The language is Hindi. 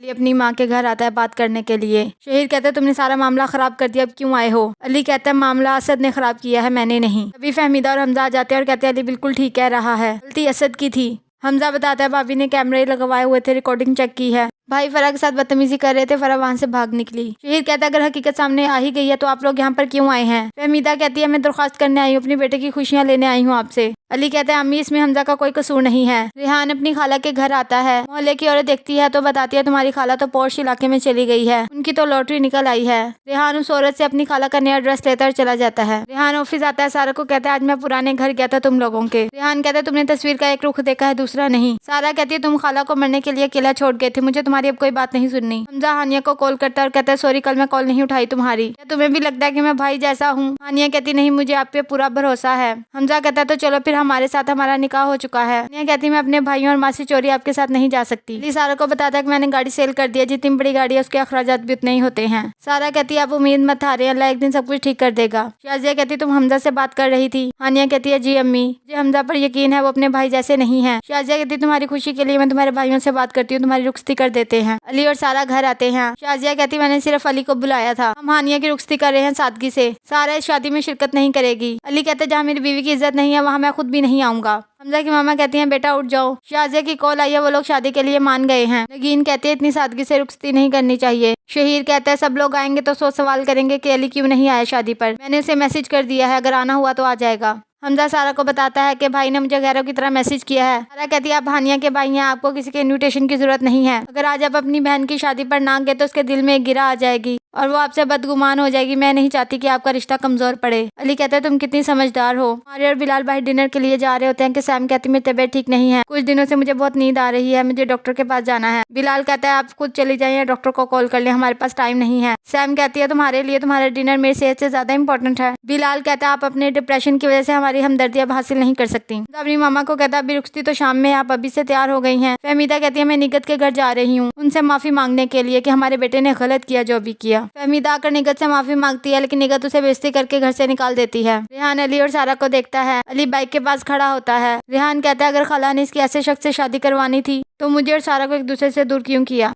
अली अपनी माँ के घर आता है बात करने के लिए। शहीर कहता है तुमने सारा मामला खराब कर दिया, अब क्यों आए हो? अली कहता है मामला असद ने खराब किया है, मैंने नहीं। तभी फहमीदा और हमजा आ जाते हैं और कहते हैं अली बिल्कुल ठीक कह रहा है, गलती असद की थी। हमजा बताता है भाभी ने कैमरे लगवाए हुए थे, रिकॉर्डिंग चेक की है। भाई फराह के साथ बदतमीजी कर रहे थे, फराह वहाँ से भाग निकली। शहीर कहता है अगर हकीकत सामने आ ही गई है तो आप लोग यहाँ पर क्यों आए हैं? फहमीदा कहती है मैं दरख्वास्त करने आई हूँ, अपने बेटे की खुशियाँ लेने आई हूँ आपसे। अली कहता है अम्मी इसमें हमजा का कोई कसूर नहीं है। रेहान अपनी खाला के घर आता है, मोहल्ले की औरत देखती है तो बताती है तुम्हारी खाला तो पॉश इलाके में चली गई है, उनकी तो लॉटरी निकल आई है। रेहान उस औरत से अपनी खाला का नया ड्रेस लेता और चला जाता है। रेहान ऑफिस आता है, सारा को कहता है आज मैं पुराने घर गया था तुम लोगों के। रेहान कहता है तुमने तस्वीर का एक रुख देखा है, दूसरा नहीं। सारा कहती है तुम खाला को मरने के लिए अकेला छोड़ गए थे, मुझे तुम्हारी अब कोई बात नहीं सुननी। हमजा हानिया को कॉल करता है और कहता है सॉरी कल मैं कॉल नहीं उठाई तुम्हारी, क्या तुम्हें भी लगता है कि मैं भाई जैसा हूँ? हानिया कहती नहीं मुझे आप पे पूरा भरोसा है। हमजा कहता है तो चलो फिर हमारे साथ हमारा निकाह हो चुका है। हानिया कहती मैं अपने भाइयों और माँ से चोरी आपके साथ नहीं जा सकती। अली सारा को बताता है कि मैंने गाड़ी सेल कर दिया, जितनी बड़ी गाड़ी है उसके अखराजात भी उतने ही होते हैं। सारा कहती है आप उम्मीद मत हारे, अल्लाह एक दिन सब कुछ ठीक कर देगा। शाजिया कहती तुम हमजा से बात कर रही थी? हानिया कहती है जी अम्मी, मुझे हमजा पर यकीन है, वो अपने भाई जैसे नहीं है। शाजिया कहती तुम्हारी खुशी के लिए मैं तुम्हारे भाइयों से बात करती हूँ, तुम्हारी रुखसती कर देते हैं। अली और सारा घर आते हैं। शाजिया कहती मैंने सिर्फ अली को बुलाया था, हम हानिया की रुखसती कर रहे हैं सादगी से, सारा इस शादी में शिरकत नहीं करेगी। अली कहते जहाँ मेरी बीवी की इज्जत नहीं है वहाँ मैं खुद भी नहीं आऊंगा। हमजा की मामा कहती हैं बेटा उठ जाओ, शाजिया की कॉल आई है, वो लोग शादी के लिए मान गए हैं। नगीन कहते हैं इतनी सादगी से रुखसती नहीं करनी चाहिए। शहीर कहता है सब लोग आएंगे तो 100 सवाल करेंगे कि अली क्यों नहीं आया शादी पर, मैंने उसे मैसेज कर दिया है, अगर आना हुआ तो आ जाएगा। हमजा सारा को बताता है कि भाई ने मुझे गैरों की तरह मैसेज किया है। सारा कहती है आप हानिया के भाई हैं, आपको किसी के इनविटेशन की जरूरत नहीं है, अगर आज आप अपनी बहन की शादी पर ना गए तो उसके दिल में एक गिरा आ जाएगी और वो आपसे बदगुमान हो जाएगी, मैं नहीं चाहती कि आपका रिश्ता कमजोर पड़े। अली कहता है तुम कितनी समझदार हो। मारिया और बिलाल भाई डिनर के लिए जा रहे होते हैं कि सैम कहती मेरी तबीयत ठीक नहीं है, कुछ दिनों से मुझे बहुत नींद आ रही है, मुझे डॉक्टर के पास जाना है। बिलाल कहता है आप खुद चली जाइए, डॉक्टर को कॉल कर ले, हमारे पास टाइम नहीं है। सैम कहती है तुम्हारे लिए तुम्हारा डिनर मेरी सेहत से ज्यादा इंपॉर्टेंट है। बिलाल कहता है आप अपने डिप्रेशन की वजह से हमारी हमदर्दी अब हासिल नहीं कर सकती। अपनी मामा को कहता है अभी रुखसती तो शाम में, आप अभी से तैयार हो गई हैं। फहमीदा कहती है मैं निगत के घर जा रही हूँ, उनसे माफी मांगने के लिए कि हमारे बेटे ने गलत किया जो भी किया। फहमीदा आकर निगत से माफी मांगती है, लेकिन निगत उसे बेइज्जती करके घर से निकाल देती है। रेहान अली और सारा को देखता है, अली बाइक के पास खड़ा होता है। रेहान कहता है अगर खाला ने इसकी ऐसे शख्स से शादी करवानी थी तो मुझे और सारा को एक दूसरे से दूर क्यों किया?